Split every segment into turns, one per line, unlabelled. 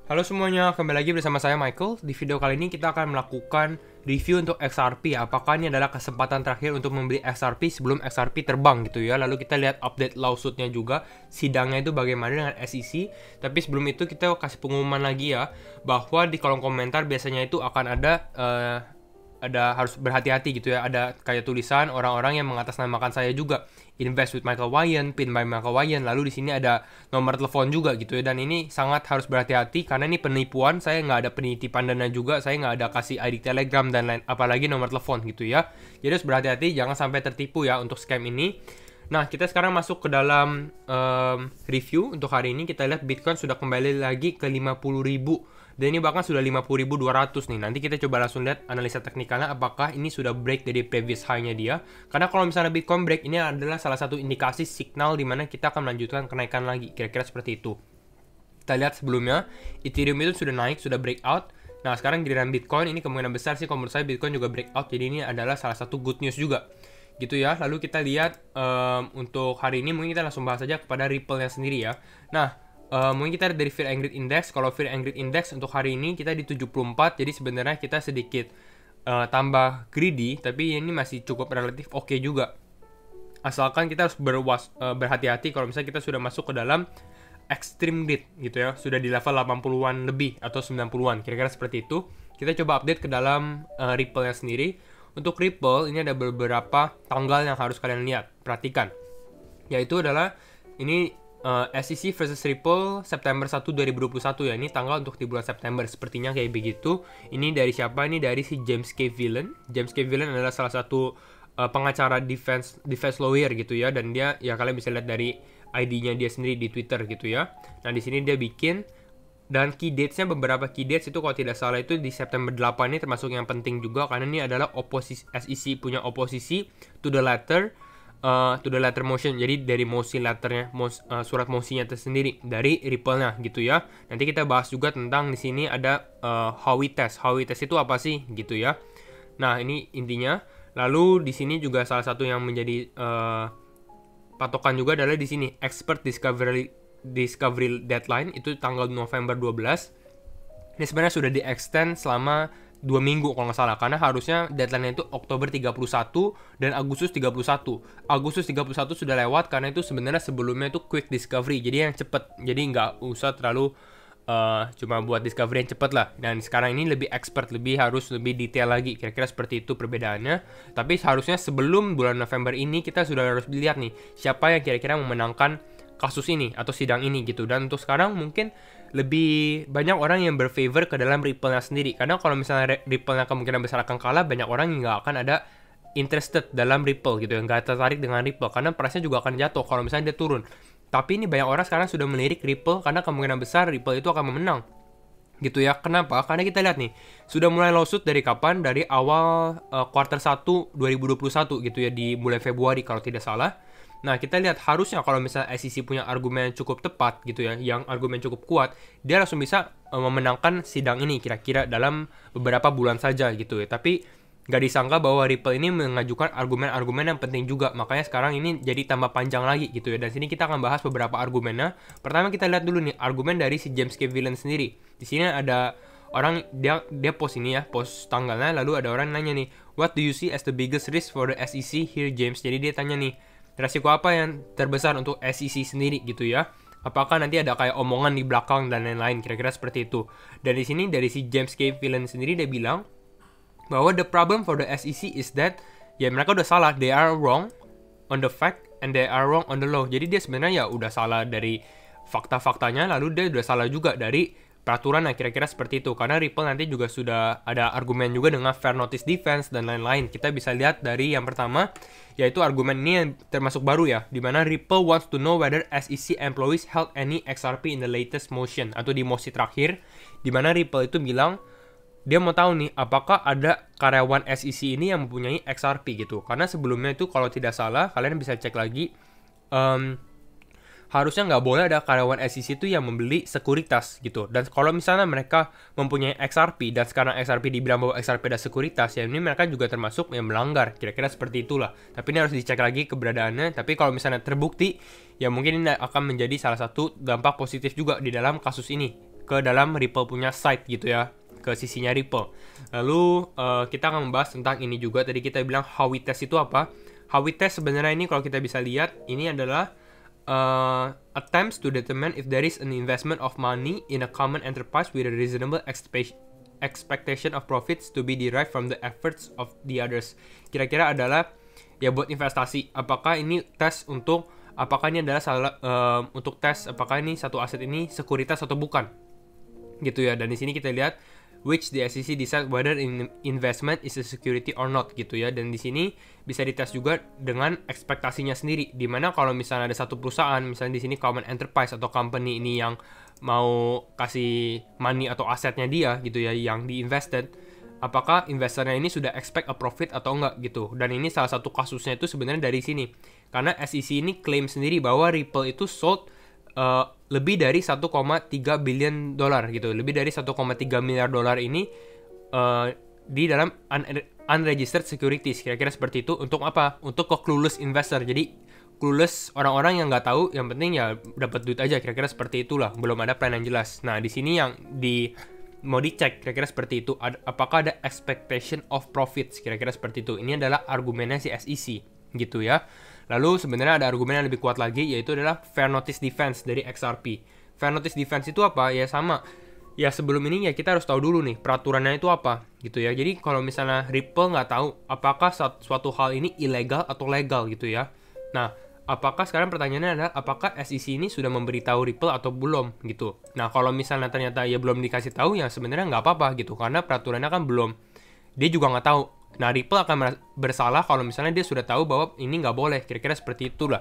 Halo semuanya, kembali lagi bersama saya Michael. Di video kali ini kita akan melakukan review untuk XRP. Apakah ini adalah kesempatan terakhir untuk membeli XRP sebelum XRP terbang gitu ya. Lalu kita lihat update lawsuitnya juga, sidangnya itu bagaimana dengan SEC. Tapi sebelum itu kita kasih pengumuman lagi ya, bahwa di kolom komentar biasanya itu akan ada harus berhati-hati gitu ya. Ada kayak tulisan orang-orang yang mengatasnamakan saya juga. Invest with Michael Wyan, pin by Michael Wyan. Lalu di sini ada nomor telepon juga gitu ya. Dan ini sangat harus berhati-hati karena ini penipuan. Saya nggak ada penitipan dana juga. Saya nggak ada kasih ID Telegram dan lain, apalagi nomor telepon gitu ya. Jadi harus berhati-hati, jangan sampai tertipu ya untuk scam ini. Nah, kita sekarang masuk ke dalam review untuk hari ini. Kita lihat Bitcoin sudah kembali lagi ke 50.000. Dan ini bahkan sudah 50.200 nih. Nanti kita coba langsung lihat analisa teknikalnya apakah ini sudah break dari previous high-nya dia. Karena kalau misalnya Bitcoin break, ini adalah salah satu indikasi signal di mana kita akan melanjutkan kenaikan lagi. Kira-kira seperti itu. Kita lihat sebelumnya, Ethereum itu sudah naik, sudah breakout. Nah, sekarang giliran Bitcoin, ini kemungkinan besar sih kalau menurut saya Bitcoin juga breakout. Jadi ini adalah salah satu good news juga. Gitu ya. Lalu kita lihat untuk hari ini mungkin kita langsung bahas saja kepada Ripple-nya sendiri ya. Nah, mungkin kita dari Fear and Greed Index. Kalau Fear and Greed Index untuk hari ini kita di 74. Jadi sebenarnya kita sedikit tambah greedy, tapi ini masih cukup relatif oke juga. Asalkan kita harus berhati-hati kalau misalnya kita sudah masuk ke dalam extreme greed gitu ya. Sudah di level 80-an lebih atau 90-an. Kira-kira seperti itu. Kita coba update ke dalam Ripple-nya sendiri. Untuk Ripple ini ada beberapa tanggal yang harus kalian lihat. Perhatikan. Yaitu adalah ini SEC versus Ripple September 1 2021 ya. Ini tanggal untuk di bulan September. Sepertinya kayak begitu. Ini dari siapa? Ini dari si James K. Villan. James K. Villan adalah salah satu pengacara defense lawyer gitu ya. Dan dia ya kalian bisa lihat dari ID-nya dia sendiri di Twitter gitu ya. Nah, di sini dia bikin dan key dates-nya, beberapa key dates itu kalau tidak salah itu di September 8 ini termasuk yang penting juga karena ini adalah SEC punya oposisi to the letter motion. Jadi dari mosi letternya, surat mosinya tersendiri dari Ripple-nya gitu ya. Nanti kita bahas juga tentang di sini ada Howey test. Howey test itu apa sih gitu ya. Nah, ini intinya. Lalu di sini juga salah satu yang menjadi patokan juga adalah di sini expert discovery deadline itu tanggal November 12. Ini sebenarnya sudah di-extend selama 2 minggu kalau nggak salah, karena harusnya deadline-nya itu Oktober 31 dan Agustus 31. Agustus 31 sudah lewat karena itu sebenarnya sebelumnya itu quick discovery, jadi yang cepet, jadi nggak usah terlalu cuma buat discovery yang cepet lah. Dan sekarang ini lebih expert, harus lebih detail lagi, kira-kira seperti itu perbedaannya. Tapi seharusnya sebelum bulan November ini kita sudah harus lihat nih siapa yang kira-kira memenangkan kasus ini atau sidang ini gitu. Dan untuk sekarang mungkin lebih banyak orang yang berfavor ke dalam Ripple-nya sendiri. Karena kalau misalnya Ripple-nya kemungkinan besar akan kalah, banyak orang yang nggak akan ada interested dalam Ripple gitu ya, nggak tertarik dengan Ripple karena price-nya juga akan jatuh kalau misalnya dia turun. Tapi ini banyak orang sekarang sudah melirik Ripple karena kemungkinan besar Ripple itu akan memenang gitu ya. Kenapa? Karena kita lihat nih, sudah mulai lawsuit dari kapan? Dari awal quarter 1 2021 gitu ya, di mulai Februari kalau tidak salah. Nah, kita lihat harusnya kalau misalnya SEC punya argumen yang cukup tepat gitu ya, yang argumen cukup kuat, dia langsung bisa memenangkan sidang ini kira-kira dalam beberapa bulan saja gitu ya. Tapi nggak disangka bahwa Ripple ini mengajukan argumen-argumen yang penting juga. Makanya sekarang ini jadi tambah panjang lagi gitu ya. Dan sini kita akan bahas beberapa argumennya. Pertama kita lihat dulu nih argumen dari si James K. Villan sendiri. Di sini ada orang dia post ini ya, post tanggalnya, lalu ada orang nanya nih, what do you see as the biggest risk for the SEC here, James? Jadi dia tanya nih, resiko apa yang terbesar untuk SEC sendiri gitu ya? Apakah nanti ada kayak omongan di belakang dan lain-lain, kira-kira seperti itu. Dan di sini dari si James K. Villan sendiri dia bilang bahwa the problem for the SEC is that ya mereka udah salah, they are wrong on the fact and they are wrong on the law. Jadi dia sebenarnya ya udah salah dari fakta-faktanya, lalu dia udah salah juga dari peraturan, nah kira-kira seperti itu. Karena Ripple nanti juga sudah ada argumen juga dengan fair notice defense dan lain-lain. Kita bisa lihat dari yang pertama, yaitu argumen ini yang termasuk baru ya, dimana Ripple wants to know whether SEC employees held any XRP in the latest motion, atau di mosi terakhir, dimana Ripple itu bilang dia mau tahu nih apakah ada karyawan SEC ini yang mempunyai XRP gitu. Karena sebelumnya itu kalau tidak salah, kalian bisa cek lagi, harusnya nggak boleh ada karyawan SEC itu yang membeli sekuritas gitu. Dan kalau misalnya mereka mempunyai XRP dan sekarang XRP dibilang bahwa XRP ada sekuritas, ya ini mereka juga termasuk yang melanggar. Kira-kira seperti itulah. Tapi ini harus dicek lagi keberadaannya. Tapi kalau misalnya terbukti, ya mungkin ini akan menjadi salah satu dampak positif juga di dalam kasus ini. ke dalam Ripple punya site gitu ya, ke sisinya Ripple. Lalu kita akan membahas tentang ini juga. Tadi kita bilang how we test itu apa. How we test sebenarnya ini kalau kita bisa lihat, ini adalah attempts to determine if there is an investment of money in a common enterprise with a reasonable expectation of profits to be derived from the efforts of the others. Kira-kira adalah ya buat investasi. Apakah ini tes untuk apakah ini adalah untuk tes apakah ini satu aset ini sekuritas atau bukan, gitu ya. Dan di sini kita lihat which the SEC decide whether investment is a security or not, gitu ya. Dan di sini bisa dites juga dengan ekspektasinya sendiri. Dimana kalau misalnya ada satu perusahaan, misalnya di sini common enterprise atau company ini yang mau kasih money atau asetnya dia, gitu ya, yang diinvested, apakah investornya ini sudah expect a profit atau enggak, gitu. Dan ini salah satu kasusnya itu sebenarnya dari sini. Karena SEC ini klaim sendiri bahwa Ripple itu sold lebih dari 1,3 billion dolar gitu. Lebih dari 1,3 miliar dolar ini di dalam unregistered securities. Kira-kira seperti itu. Untuk apa? Untuk ke clueless investor. Jadi clueless orang-orang yang nggak tahu, yang penting ya dapat duit aja. Kira-kira seperti itulah. Belum ada plan yang jelas. Nah, di sini yang mau dicek kira-kira seperti itu. Apakah ada expectation of profits? Kira-kira seperti itu. Ini adalah argumennya si SEC gitu ya. Lalu sebenarnya ada argumen yang lebih kuat lagi, yaitu adalah fair notice defense dari XRP. Fair notice defense itu apa? Ya sama. Ya sebelum ini ya kita harus tahu dulu nih peraturannya itu apa gitu ya. Jadi kalau misalnya Ripple nggak tahu apakah suatu hal ini ilegal atau legal gitu ya. Nah, apakah sekarang pertanyaannya adalah apakah SEC ini sudah memberitahu Ripple atau belum gitu. Nah, kalau misalnya ternyata ya belum dikasih tahu, ya sebenarnya nggak apa-apa gitu, karena peraturannya kan belum. Dia juga nggak tahu. Nah, Ripple akan bersalah kalau misalnya dia sudah tahu bahwa ini nggak boleh. Kira-kira seperti itulah.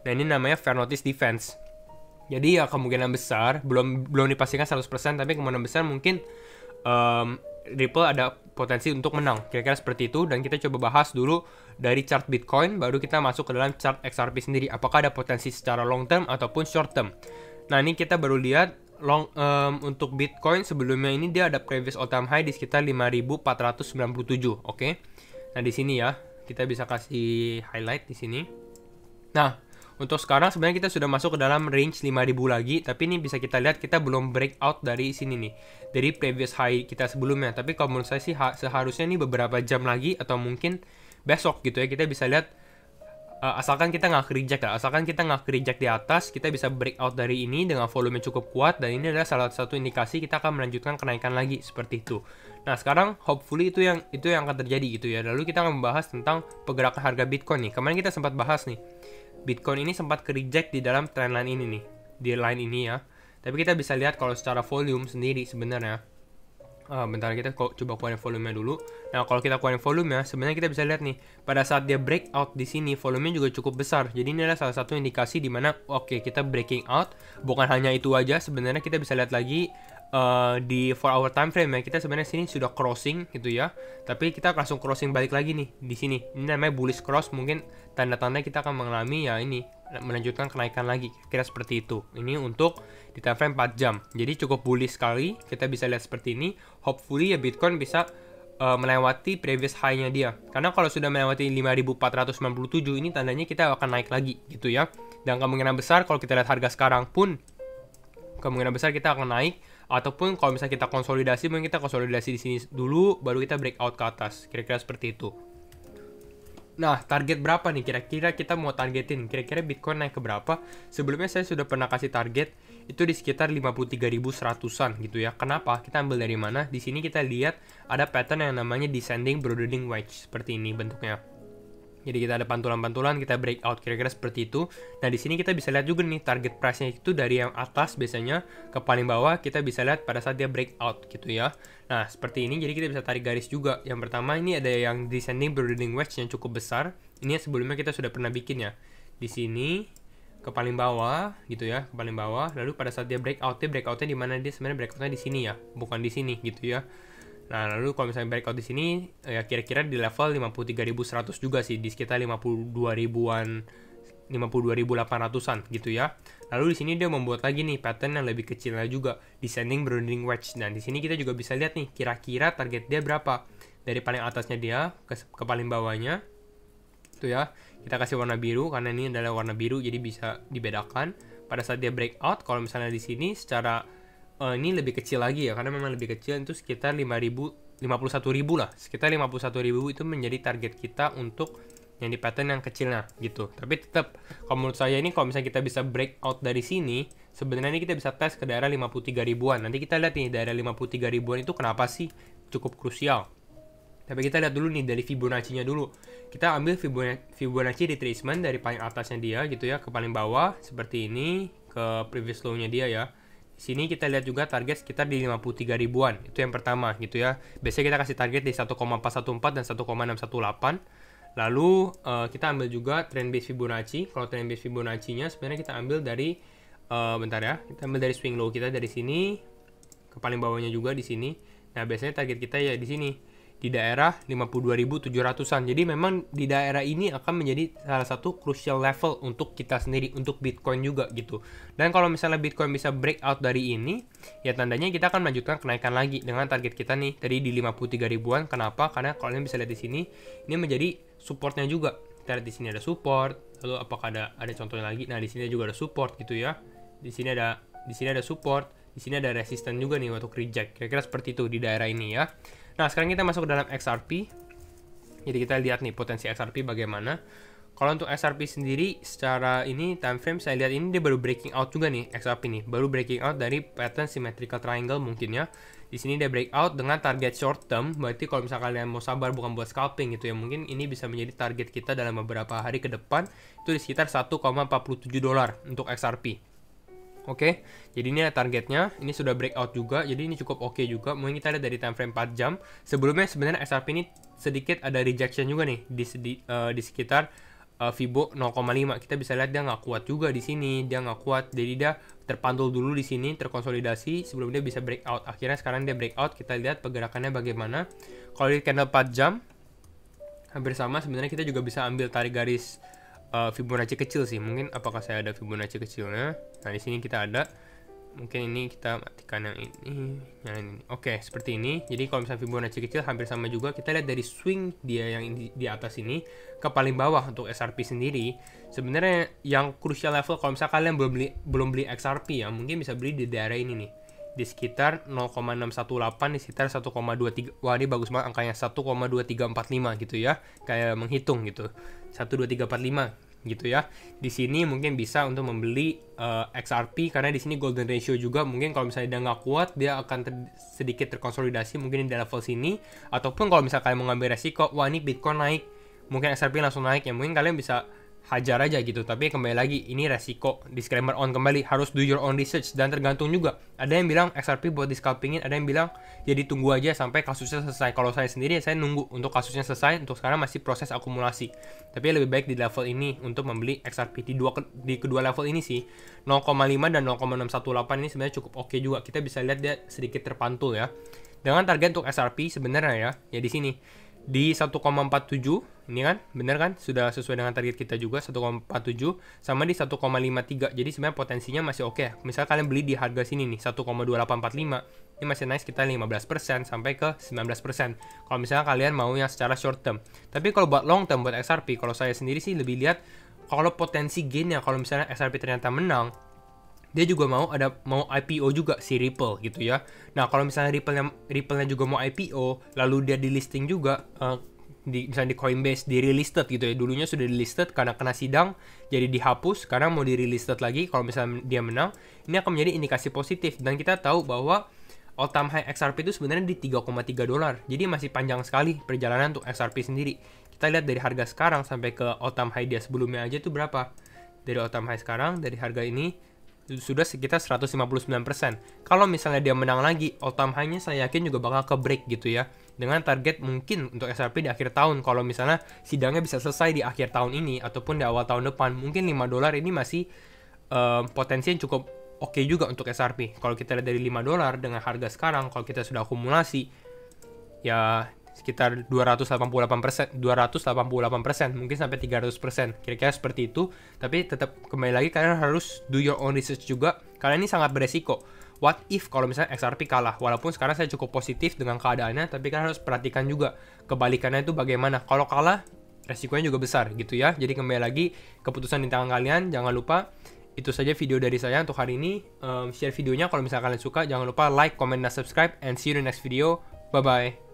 Nah, ini namanya fair notice defense. Jadi ya kemungkinan besar, belum dipastikan 100%, tapi kemungkinan besar mungkin Ripple ada potensi untuk menang. Kira-kira seperti itu. Dan kita coba bahas dulu dari chart Bitcoin, baru kita masuk ke dalam chart XRP sendiri. Apakah ada potensi secara long term ataupun short term. Nah, ini kita baru lihat untuk Bitcoin sebelumnya ini dia ada previous all time high di sekitar 5.497, oke. Nah, di sini ya kita bisa kasih highlight di sini. Nah, untuk sekarang sebenarnya kita sudah masuk ke dalam range 5.000 lagi, tapi ini bisa kita lihat kita belum breakout dari sini nih, dari previous high kita sebelumnya. Tapi kalau menurut saya sih seharusnya ini beberapa jam lagi atau mungkin besok gitu ya, kita bisa lihat asalkan kita nggak reject lah, asalkan kita nggak reject di atas, kita bisa breakout dari ini dengan volume cukup kuat, dan ini adalah salah satu indikasi kita akan melanjutkan kenaikan lagi seperti itu. Nah, sekarang hopefully itu yang akan terjadi gitu ya. Lalu kita akan membahas tentang pergerakan harga Bitcoin nih. Kemarin kita sempat bahas nih, Bitcoin ini sempat reject di dalam trendline ini nih, di line ini ya. Tapi kita bisa lihat kalau secara volume sendiri sebenarnya. Bentar, kita coba keluarin volumenya dulu. Nah, kalau kita keluarin volumenya, sebenarnya kita bisa lihat nih, pada saat dia breakout di sini, volumenya juga cukup besar. Jadi ini adalah salah satu indikasi di mana oke, kita breaking out. Bukan hanya itu aja, sebenarnya kita bisa lihat lagi di 4 hour time frame ya, kita sebenarnya sini sudah crossing gitu ya. Tapi kita langsung crossing balik lagi nih di sini. Ini namanya bullish cross, mungkin tanda-tanda kita akan mengalami ya ini melanjutkan kenaikan lagi, kira seperti itu. Ini untuk di time frame 4 jam. Jadi cukup bullish sekali. Kita bisa lihat seperti ini. Hopefully ya Bitcoin bisa melewati previous high-nya dia. Karena kalau sudah melewati 5.497 ini tandanya kita akan naik lagi gitu ya. Dan kemungkinan besar kalau kita lihat harga sekarang pun kemungkinan besar kita akan naik, ataupun kalau misalnya kita konsolidasi, mungkin kita konsolidasi di sini dulu baru kita breakout ke atas. Kira-kira seperti itu. Nah, target berapa nih kira-kira kita mau targetin? Kira-kira Bitcoin naik ke berapa? Sebelumnya saya sudah pernah kasih target itu di sekitar 53.100-an gitu ya. Kenapa? Kita ambil dari mana? Di sini kita lihat ada pattern yang namanya descending broadening wedge, seperti ini bentuknya. Jadi kita ada pantulan-pantulan, kita breakout kira-kira seperti itu. Nah, di sini kita bisa lihat juga nih target price-nya itu dari yang atas biasanya ke paling bawah, kita bisa lihat pada saat dia breakout gitu ya. Nah, seperti ini, jadi kita bisa tarik garis juga. Yang pertama ini ada yang descending broadening wedge yang cukup besar. Ini yang sebelumnya kita sudah pernah bikin ya. Di sini ke paling bawah gitu ya, ke paling bawah. Lalu pada saat dia breakoutnya di mana? Dia sebenarnya breakoutnya di sini ya, bukan di sini gitu ya. Nah, lalu kalau misalnya breakout di sini ya kira-kira di level 53.100 juga sih, di sekitar 52.000-an, 52.800-an gitu ya. Lalu di sini dia membuat lagi nih pattern yang lebih kecilnya juga, descending broadening wedge. Nah, di sini kita juga bisa lihat nih kira-kira target dia berapa. Dari paling atasnya dia ke paling bawahnya. Itu ya. Kita kasih warna biru karena ini adalah warna biru jadi bisa dibedakan. Pada saat dia breakout, kalau misalnya di sini secara ini lebih kecil lagi ya, karena memang lebih kecil, itu sekitar 51.000 lah. Sekitar 51.000 itu menjadi target kita untuk yang di pattern yang kecilnya gitu. Tapi tetap kalau menurut saya ini, kalau misalnya kita bisa breakout dari sini, sebenarnya ini kita bisa tes ke daerah 53 ribuan. Nanti kita lihat nih daerah 53 ribuan itu kenapa sih cukup krusial. Tapi kita lihat dulu nih dari Fibonacci-nya dulu. Kita ambil Fibonacci retracement dari paling atasnya dia gitu ya ke paling bawah seperti ini, ke previous low-nya dia ya. Di sini kita lihat juga target sekitar di 53 ribuan. Itu yang pertama gitu ya. Biasanya kita kasih target di 1,414 dan 1,618. Lalu kita ambil juga trend base Fibonacci. Kalau trend base Fibonacci-nya sebenarnya kita ambil dari bentar ya. Kita ambil dari swing low kita dari sini ke paling bawahnya juga di sini. Nah, biasanya target kita ya di sini di daerah 52.700-an. Jadi memang di daerah ini akan menjadi salah satu crucial level untuk kita sendiri, untuk Bitcoin juga gitu. Dan kalau misalnya Bitcoin bisa breakout dari ini, ya tandanya kita akan melanjutkan kenaikan lagi dengan target kita nih tadi di 53 ribuan. Kenapa? Karena kalau kalian bisa lihat di sini, ini menjadi supportnya juga. Kita lihat di sini ada support. Lalu apakah ada contohnya lagi? Nah, di sini juga ada support gitu ya. Di sini ada support. Di sini ada resisten juga nih untuk reject. Kira-kira seperti itu di daerah ini ya. Nah, sekarang kita masuk ke dalam XRP. Jadi kita lihat nih potensi XRP bagaimana. Kalau untuk XRP sendiri secara ini time frame saya lihat ini dia baru breaking out juga nih XRP nih. Baru breaking out dari pattern symmetrical triangle mungkin ya. Di sini dia breakout dengan target short term. Berarti kalau misalnya kalian mau sabar bukan buat scalping gitu ya, mungkin ini bisa menjadi target kita dalam beberapa hari ke depan itu di sekitar 1,47 dolar untuk XRP. Oke, jadi ini ada targetnya, ini sudah breakout juga, jadi ini cukup oke juga. Mungkin kita lihat dari time frame 4 jam. Sebelumnya sebenarnya XRP ini sedikit ada rejection juga nih di sekitar Fibo 0,5. Kita bisa lihat dia nggak kuat juga di sini, dia nggak kuat, jadi dia terpantul dulu di sini, terkonsolidasi sebelum dia bisa breakout. Akhirnya sekarang dia breakout, kita lihat pergerakannya bagaimana. Kalau di candle 4 jam, hampir sama. Sebenarnya kita juga bisa ambil tarik garis Fibonacci kecil sih. Mungkin apakah saya ada Fibonacci kecilnya? Nah, di sini kita ada. Mungkin ini kita matikan yang ini, yang ini. Oke, seperti ini. Jadi kalau misalnya Fibonacci kecil hampir sama juga. Kita lihat dari swing dia yang di atas ini ke paling bawah untuk XRP sendiri. Sebenarnya yang crucial level kalau misalnya kalian belum beli XRP ya, mungkin bisa beli di daerah ini nih. Di sekitar 0,618, di sekitar 1,23. Wah, ini bagus banget angkanya, 1,2345 gitu ya. Kayak menghitung gitu. 12345 gitu ya. Di sini mungkin bisa untuk membeli XRP karena di sini golden ratio juga. Mungkin kalau misalnya dia nggak kuat, dia akan sedikit terkonsolidasi mungkin di level sini. Ataupun kalau misalnya kalian mau ngambil resiko, wah ini Bitcoin naik, mungkin XRP langsung naik ya, mungkin kalian bisa hajar aja gitu. Tapi kembali lagi ini resiko, disclaimer on kembali, harus do your own research dan tergantung juga. Ada yang bilang XRP buat di scalpingin, ada yang bilang jadi tunggu aja sampai kasusnya selesai. Kalau saya sendiri saya nunggu untuk kasusnya selesai, untuk sekarang masih proses akumulasi. Tapi lebih baik di level ini untuk membeli XRP di kedua level ini sih. 0,5 dan 0,618 ini sebenarnya cukup oke juga. Kita bisa lihat dia sedikit terpantul ya. Dengan target untuk XRP sebenarnya ya di sini di 1,47 ini kan bener kan, sudah sesuai dengan target kita juga 1,47 sama di 1,53. Jadi sebenarnya potensinya masih oke. Misalnya kalian beli di harga sini nih 1,2845, ini masih naik sekitar 15% sampai ke 19% kalau misalnya kalian mau yang secara short term. Tapi kalau buat long term buat XRP, kalau saya sendiri sih lebih lihat kalau potensi gainnya, kalau misalnya XRP ternyata menang, dia juga mau IPO juga si Ripple gitu ya. Nah, kalau misalnya Ripple-nya juga mau IPO, lalu dia di listing juga misalnya di Coinbase di relisted gitu ya. Dulunya sudah di listed karena kena sidang jadi dihapus, karena mau di relisted lagi. Kalau misalnya dia menang, ini akan menjadi indikasi positif. Dan kita tahu bahwa all time high XRP itu sebenarnya di 3,3 dolar. Jadi masih panjang sekali perjalanan untuk XRP sendiri. Kita lihat dari harga sekarang sampai ke all time high dia sebelumnya aja itu berapa. Dari all time high sekarang, dari harga ini sudah sekitar 159%. Kalau misalnya dia menang lagi, all time high-nya saya yakin juga bakal ke break gitu ya. Dengan target mungkin untuk XRP di akhir tahun, kalau misalnya sidangnya bisa selesai di akhir tahun ini ataupun di awal tahun depan, mungkin 5 dolar ini masih potensi yang cukup oke juga untuk XRP. Kalau kita lihat dari 5 dolar dengan harga sekarang, kalau kita sudah akumulasi ya sekitar 288%, mungkin sampai 300%. Kira-kira seperti itu. Tapi tetap kembali lagi kalian harus do your own research juga. Karena ini sangat beresiko. What if kalau misalnya XRP kalah? Walaupun sekarang saya cukup positif dengan keadaannya, tapi kalian harus perhatikan juga kebalikannya itu bagaimana. Kalau kalah, resikonya juga besar gitu ya. Jadi kembali lagi keputusan di tangan kalian. Jangan lupa Itu saja video dari saya untuk hari ini. Share videonya kalau misalkan kalian suka. Jangan lupa like, comment, dan subscribe. And see you in the next video. Bye-bye.